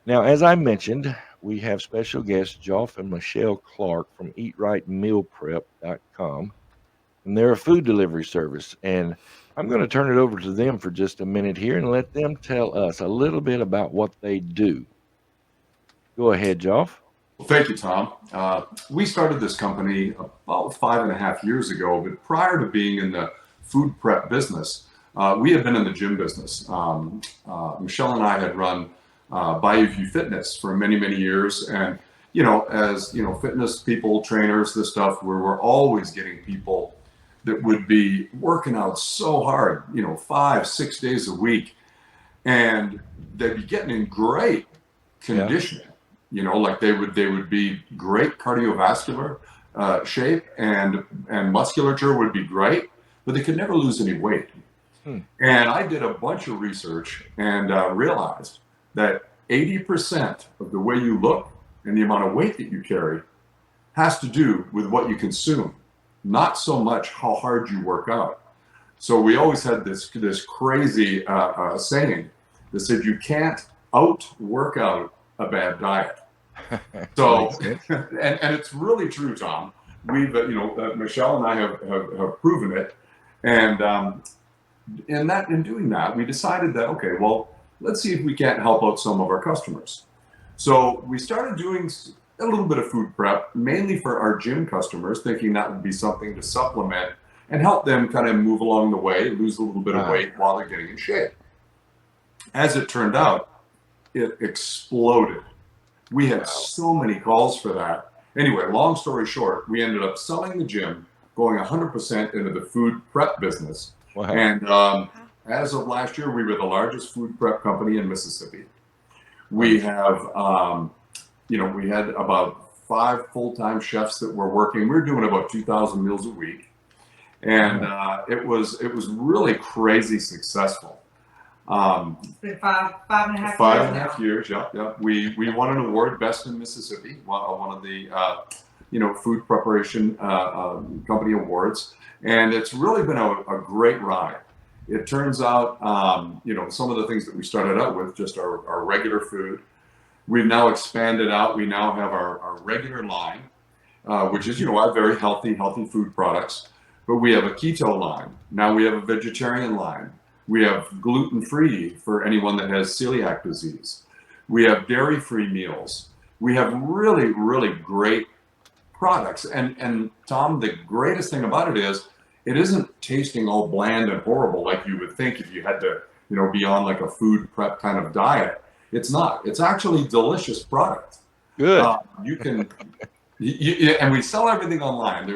Now, as I mentioned, we have special guests Joff and Michele Clarke from EatRightMealPrep.com, and they're a food delivery service. And I'm going to turn it over to them for just a minute here and let them tell us a little bit about what they do. Go ahead, Joff. Well, thank you, Tom. We started this company about 5.5 years ago, but prior to being in the food prep business, we had been in the gym business. Michelle and I had run Bayou Fitness for many, many years. And, as, fitness people, trainers, this stuff, where we're always getting people that would be working out so hard, 5, 6 days a week, and they'd be getting in great condition. Like they would be great cardiovascular shape, and musculature would be great, but they could never lose any weight. And I did a bunch of research and realized that 80% of the way you look and the amount of weight that you carry has to do with what you consume, not so much how hard you work out. So we always had this crazy saying that said you can't out-work out a bad diet. So, and it's really true, Tom. We've, Michelle and I have proven it. And in doing that, we decided that, okay, well, let's see if we can't help out some of our customers. So we started doing a little bit of food prep, mainly for our gym customers, thinking that would be something to supplement and help them kind of move along the way, lose a little bit of weight while they're getting in shape. As it turned out, it exploded. We had so many calls for that. Anyway, long story short, we ended up selling the gym, going 100% into the food prep business. Wow. And as of last year, we were the largest food prep company in Mississippi. We have, we had about 5 full-time chefs that were working. We were doing about 2,000 meals a week. And it was really crazy successful. It's been five and a half years. 5.5 years, yeah. We won an award, Best in Mississippi, one of the food preparation company awards, and it's really been a great ride. It turns out, some of the things that we started out with, just our regular food, we've now expanded out. We now have our regular line, which is our very healthy food products, but we have a keto line. Now we have a vegetarian line. We have gluten-free for anyone that has celiac disease. We have dairy-free meals. We have really, really great products. And Tom, the greatest thing about it is, it isn't tasting all bland and horrible like you would think if you had to, be on like a food prep kind of diet. It's not. It's actually delicious product. Good. You can, and we sell everything online.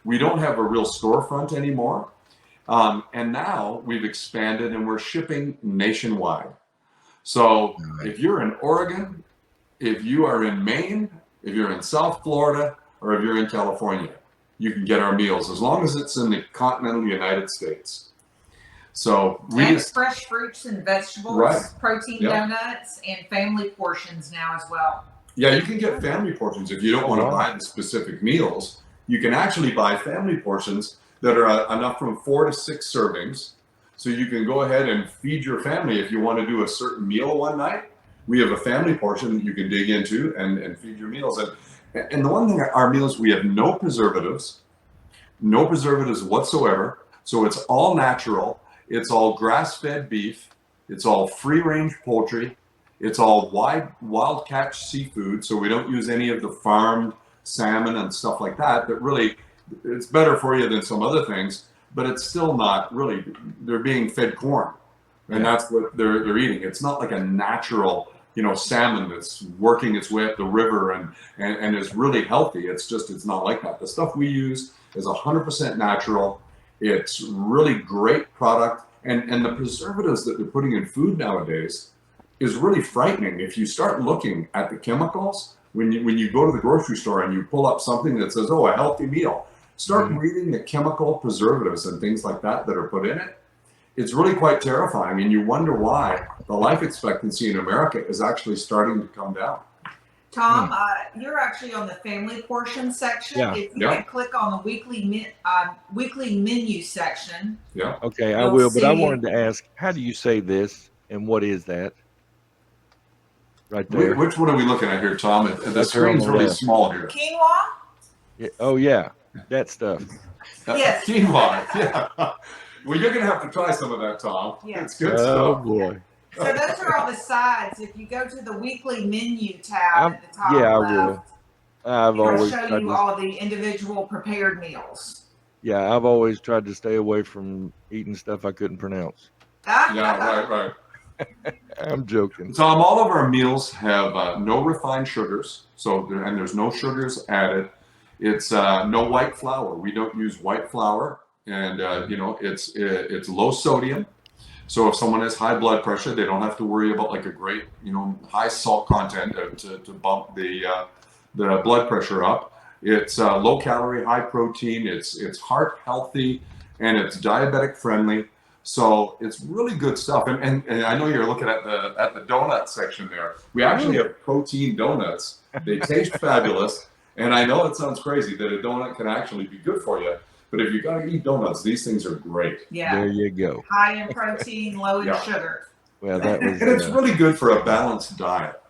We don't have a real storefront anymore. And now we've expanded and we're shipping nationwide. So if you're in Oregon, if you are in Maine, if you're in South Florida, or if you're in California, you can get our meals as long as it's in the continental United States. So fresh fruits and vegetables, protein donuts, and family portions now as well. Yeah, you can get family portions if you don't want to buy the specific meals. You can actually buy family portions that are enough from 4 to 6 servings. So you can go ahead and feed your family if you want to do a certain meal one night. We have a family portion that you can dig into and feed your meals. And the one thing, our meals, we have no preservatives whatsoever. So it's all natural. It's all grass-fed beef. It's all free-range poultry. It's all wild catch seafood. So we don't use any of the farmed salmon and stuff like that really, it's better for you than some other things, but it's still not really, they're being fed corn, and that's what they're eating. It's not like a natural, salmon that's working its way up the river and is really healthy. It's not like that. The stuff we use is 100% natural. It's really great product. And the preservatives that they're putting in food nowadays is really frightening. If you start looking at the chemicals, when you go to the grocery store and you pull up something that says, a healthy meal, start reading the chemical preservatives and things like that are put in it. It's really quite terrifying, and you wonder why the life expectancy in America is actually starting to come down. Tom, you're actually on the family portion section. If you can click on the weekly menu section. Yeah. Okay, I will, but I wanted to ask, how do you say this, and what is that? right there. Which one are we looking at here, Tom? The Right screen's really left. small here. Quinoa? Yeah. Oh yeah, that stuff. Yes. Quinoa, yeah. Well, you're going to have to try some of that, Tom. Yeah. It's good Oh stuff. boy. So those are all the sides. If you go to the weekly menu tab at the top Yeah, I left, will. I've it'll always show tried you to. all the individual prepared meals. Yeah, I've always tried to stay away from eating stuff I couldn't pronounce. Yeah, right. I'm joking. Tom, all of our meals have no refined sugars, and there's no sugars added. It's no white flour. We don't use white flour, and it's low sodium. So if someone has high blood pressure, they don't have to worry about like a great high salt content to bump the blood pressure up. It's low calorie, high protein. It's heart healthy, and it's diabetic friendly. So it's really good stuff. And I know you're looking at the donut section there. We actually have protein donuts. They taste fabulous. And I know it sounds crazy that a donut can actually be good for you, but if you're going to eat donuts, these things are great. Yeah. There you go. High in protein, low in sugar. Well, that was. And it's really good for a balanced diet.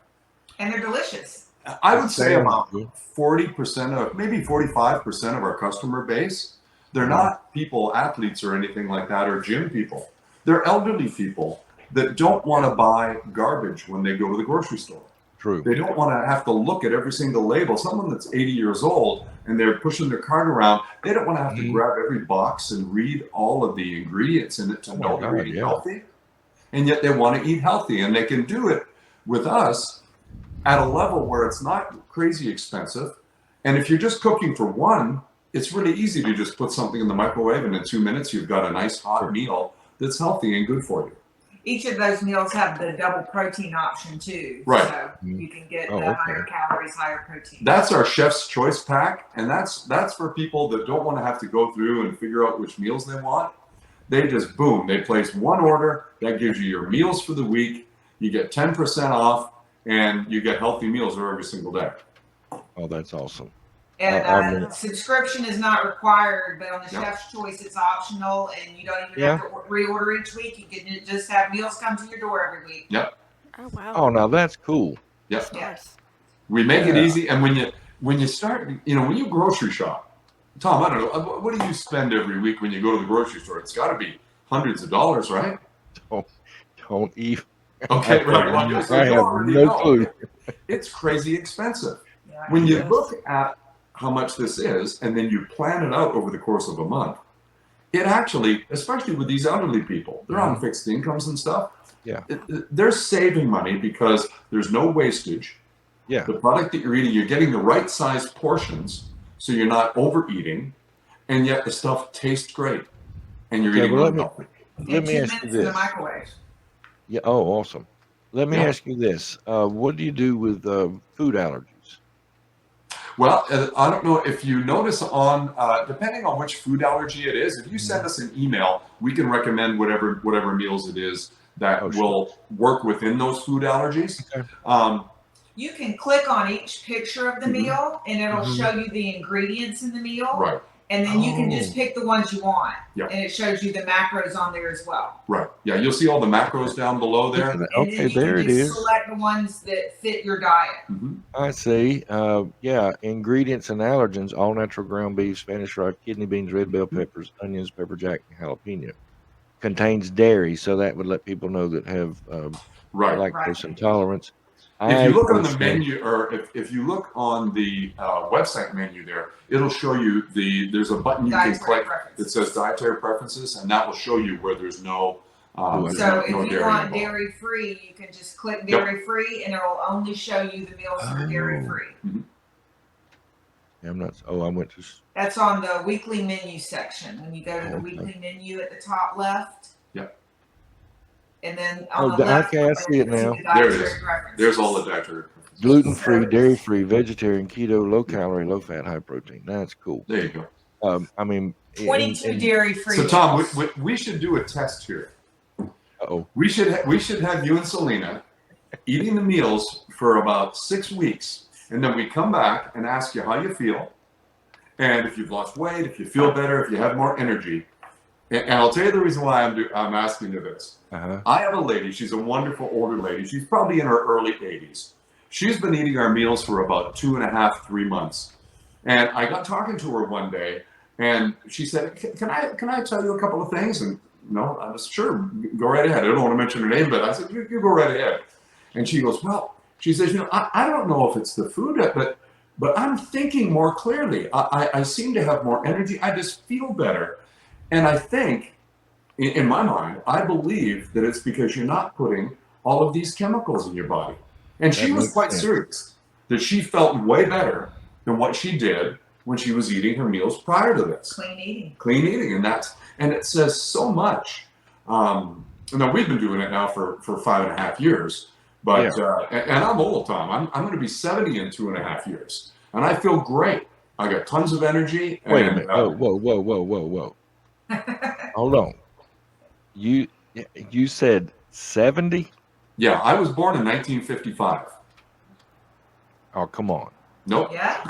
And they're delicious. I would say about 40% of, maybe 45% of our customer base, they're not people, athletes or anything like that, or gym people. They're elderly people that don't want to buy garbage when they go to the grocery store. True. They don't want to have to look at every single label. Someone that's 80 years old and they're pushing their cart around, they don't want to have to grab every box and read all of the ingredients in it to know they're eating healthy. And yet they want to eat healthy, and they can do it with us at a level where it's not crazy expensive. And if you're just cooking for one, it's really easy to just put something in the microwave, and in 2 minutes you've got a nice hot meal that's healthy and good for you. Each of those meals have the double protein option too. Right. So you can get the higher calories, higher protein. That's our chef's choice pack, and that's for people that don't want to have to go through and figure out which meals they want. They just boom, they place one order that gives you your meals for the week. You get 10% off, and you get healthy meals every single day. Oh, that's awesome. And subscription is not required, but on the chef's choice, it's optional, and you don't even have to reorder each week. You can just have meals come to your door every week. Yep. Oh wow. Oh, now that's cool. Yep. Yes. We make it easy, and when you start, when you grocery shop, Tom, I don't know, what do you spend every week when you go to the grocery store? It's got to be hundreds of dollars, right? Don't even. Okay, right. I have no clue. It's crazy expensive. Yeah, When you look at how much this is, and then you plan it out over the course of a month, it actually, especially with these elderly people, they're on fixed incomes and stuff. Yeah. They're saving money because there's no wastage. Yeah. The product that you're eating, you're getting the right size portions, so you're not overeating, and yet the stuff tastes great, and you're eating really healthy. Let me ask you in the this. microwave. Yeah. Oh, awesome. Let me ask you this. What do you do with food allergies? Well, I don't know if you notice on, depending on which food allergy it is, if you send us an email, we can recommend whatever meals it is that will work within those food allergies. Okay. You can click on each picture of the meal, and it'll show you the ingredients in the meal. Right. And then you can just pick the ones you want. Yep. And it shows you the macros on there as well. Right. Yeah, you'll see all the macros down below there. Okay, there it is. Select the ones that fit your diet. I see. Ingredients and allergens: all natural ground beef, Spanish rice, kidney beans, red bell peppers, onions, pepper jack, and jalapeno. Contains dairy, so that would let people know that have lactose intolerance. If you look on the menu, or if you look on the website menu there, it'll show you there's a button you can click that says dietary preferences, and that will show you where there's no. So if you want dairy free, you can just click dairy free, and it'll only show you the meals that are dairy free. Yeah, I went to. That's on the weekly menu section. When you go to the weekly menu at the top left. Yep. And then on the left, I see it now. There it is. There's all the dietary preferences. Gluten-free, dairy-free, vegetarian, keto, low-calorie, low-fat, high-protein. That's cool. There you go. 22 dairy-free. So Tom, we should do a test here. Uh-oh. We should have you and Selena eating the meals for about 6 weeks, and then we come back and ask you how you feel, and if you've lost weight, if you feel better, if you have more energy, And I'll tell you the reason why I'm asking you this. Uh-huh. I have a lady. She's a wonderful older lady. She's probably in her early 80s. She's been eating our meals for about 2.5, 3 months. And I got talking to her one day, and she said, "Can I tell you a couple of things?" And I was sure, go right ahead. I don't want to mention her name, but I said, "You go right ahead." And she goes, "Well," she says, I don't know if it's the food, but I'm thinking more clearly. I seem to have more energy. I just feel better." And I think, in my mind, I believe that it's because you're not putting all of these chemicals in your body. And she was quite serious that she felt way better than what she did when she was eating her meals prior to this. Clean eating, and it says so much. Now we've been doing it now for 5.5 years, but and I'm old, Tom. I'm going to be 70 in 2.5 years, and I feel great. I got tons of energy. Wait a minute! Whoa! Hold on. You said 70? Yeah, I was born in 1955. Oh, come on. Nope. Yeah.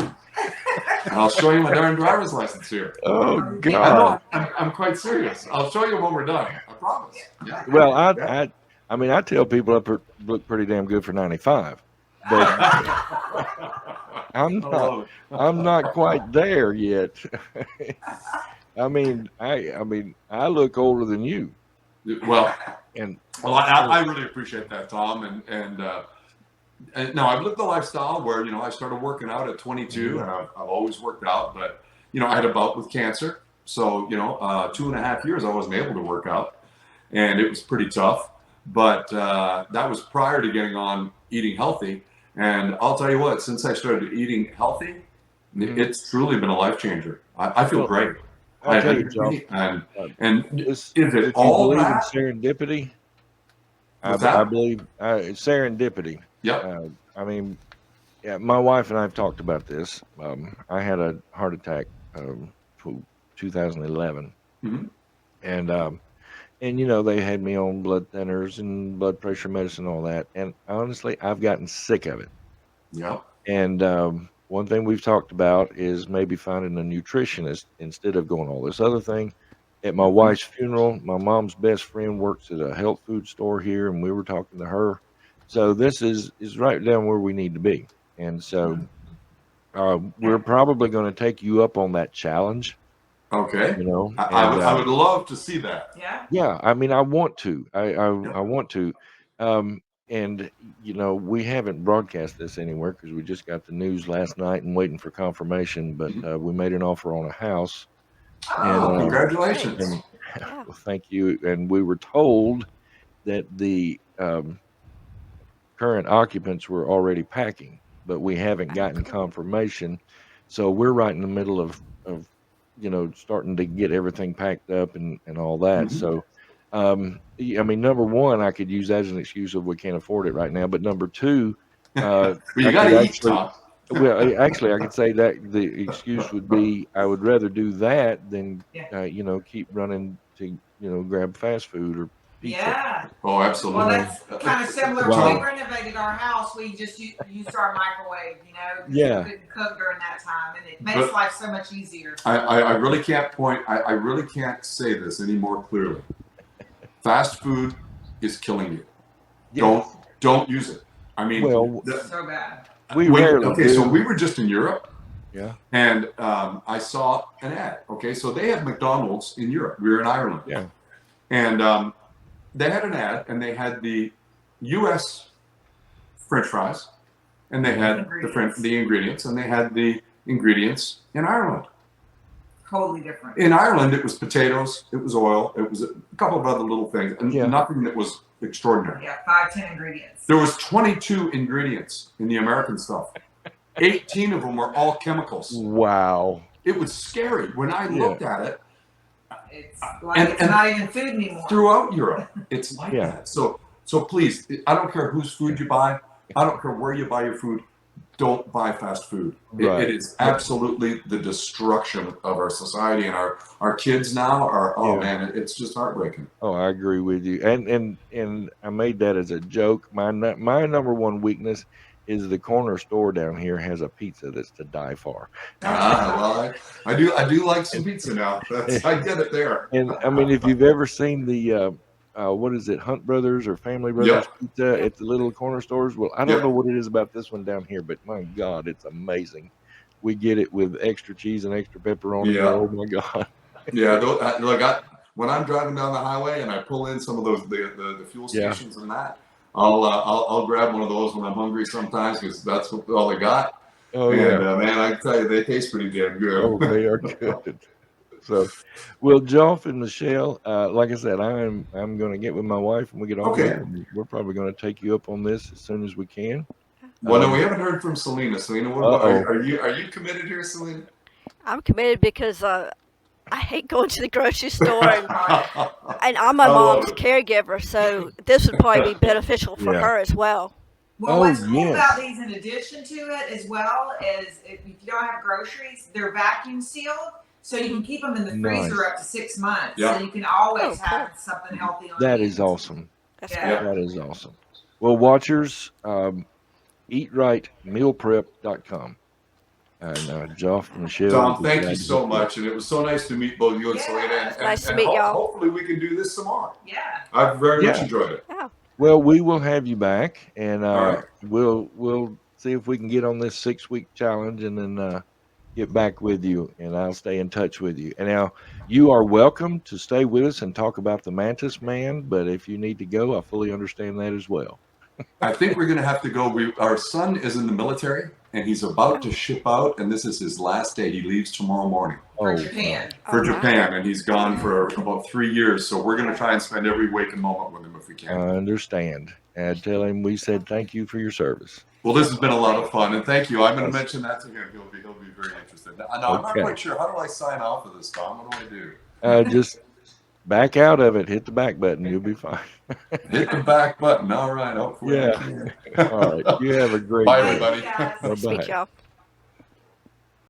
I'll show you my darn driver's license here. Oh God! I'm quite serious. I'll show you when we're done. I promise. Yeah. Well, I mean, I tell people I look pretty damn good for 95, but I'm not quite there yet. I mean, I look older than you. Well, and I really appreciate that, Tom. And no, I've lived the lifestyle where I started working out at 22, and I've always worked out. But I had a bout with cancer, so 2.5 years I wasn't able to work out, and it was pretty tough. But that was prior to getting on eating healthy. And I'll tell you what, since I started eating healthy, it's truly been a life changer. I feel great. I'll tell you, Joff, and is it all that? Serendipity? What's I that? believe it's serendipity. Yep. I mean, yeah, my wife and I have talked about this. I had a heart attack 2011, and they had me on blood thinners and blood pressure medicine, all that. And honestly, I've gotten sick of it. Yep. And one thing we've talked about is maybe finding a nutritionist instead of going all this other thing. At my wife's funeral, my mom's best friend works at a health food store here, and we were talking to her. So this is right down where we need to be. And so we're probably going to take you up on that challenge. Okay. I would love to see that. Yeah. Yeah. I mean, I want to. I want to. And we haven't broadcast this anywhere because we just got the news last night and waiting for confirmation. But we made an offer on a house. Oh, congratulations! Well, thank you. And we were told that the current occupants were already packing, but we haven't gotten confirmation. So we're right in the middle of starting to get everything packed up and all that. So, I mean, number one, I could use that as an excuse of we can't afford it right now. But number two, well, you got to eat, Tom. Well, actually, I could say that the excuse would be I would rather do that than keep running to grab fast food or pizza. Yeah. Oh, absolutely. Well, that's kind of similar. Wow. When we renovated our house, we just used our microwave, Yeah. We couldn't cook during that time, and it makes life so much easier. I really can't I really can't say this any more clearly. Fast food is killing you. Yes. Don't use it. I mean, so bad. So we were just in Europe. Yeah. And I saw an ad. Okay, so they had McDonald's in Europe. We were in Ireland. Yeah. And they had an ad, and they had the U.S. French fries, and they had the ingredients, and they had the ingredients in Ireland. Totally different. In Ireland, it was potatoes, it was oil, it was a couple of other little things, and nothing that was extraordinary. Yeah, 5-10 ingredients. There was 22 ingredients in the American stuff. 18 of them were all chemicals. Wow. It was scary. When I looked at it, it's like it's not even food anymore. Throughout Europe, it's like that. So please, I don't care whose food you buy. I don't care where you buy your food. don't buy fast food. Right. It is absolutely the destruction of our society, and our kids now are, oh Yeah. man, it's just heartbreaking. Oh, I agree with you. And I made that as a joke. My number one weakness is the corner store down here has a pizza that's to die for. Well, I do like some pizza now. I get it there. And I mean, if you've ever seen the what is it, Hunt Brothers or Family Brothers Yep. pizza at the little corner stores? Well, I don't Yep. know what it is about this one down here, but my God, it's amazing. We get it with extra cheese and extra pepperoni. Yeah. Oh my God. Yeah, look, when I'm driving down the highway and I pull in some of those the fuel Yeah. stations and that, I'll grab one of those when I'm hungry sometimes, because that's all they got. Oh And yeah. man, I can tell you, they taste pretty damn good. Oh, they are good. So, well, Joff and Michelle, like I said, I'm going to get with my wife when we get home. Okay. And we're probably going to take you up on this as soon as we can. Well, no, we haven't heard from Selena. Selena, what about, are you committed here, Selena? I'm committed because I hate going to the grocery store, and I'm my I love mom's it. caregiver, so this would probably be beneficial for Yeah. her as well. Well, Oh, what's cool yes. about these, in addition to it, as well, is if you don't have groceries, they're vacuum sealed, so you can keep them in the freezer Nice. up to 6 months. Yeah. So you can always Oh, cool. have something healthy on That hand. is awesome. That's Yeah. great. That is awesome. Well, watchers, eatrightmealprep.com. And Joff and Michelle. Tom, thank you so much, and it was so nice to meet both you and Yeah. Selena. And, Nice to and meet y'all. Hopefully, we can do this some more. Yeah. I've very much Yeah. enjoyed it. Well, we will have you back, and All right. we'll see if we can get on this 6-week challenge, and then get back with you, and I'll stay in touch with you. And now you are welcome to stay with us and talk about the Mantis Man, but if you need to go, I fully understand that as well. I think we're going to have to go. Our son is in the military, and he's about to ship out, and this is his last day. He leaves tomorrow morning For Oh, Japan. for Oh, wow. Japan, and he's gone for about 3 years. So we're going to try and spend every waking moment with him if we can. I understand. And tell him we said thank you for your service. Well, this has been a lot of fun, and thank you. I'm going to mention that to him. He'll be very interested. Now, I'm not Okay. quite sure. How do I sign off of this, Tom? What do I do? Just back out of it. Hit the back button. You'll be fine. Hit the back button. All right. Hopefully, I Yeah. can. All right. You have a great Bye, day. everybody. Guys. Bye-bye. Speak, y'all.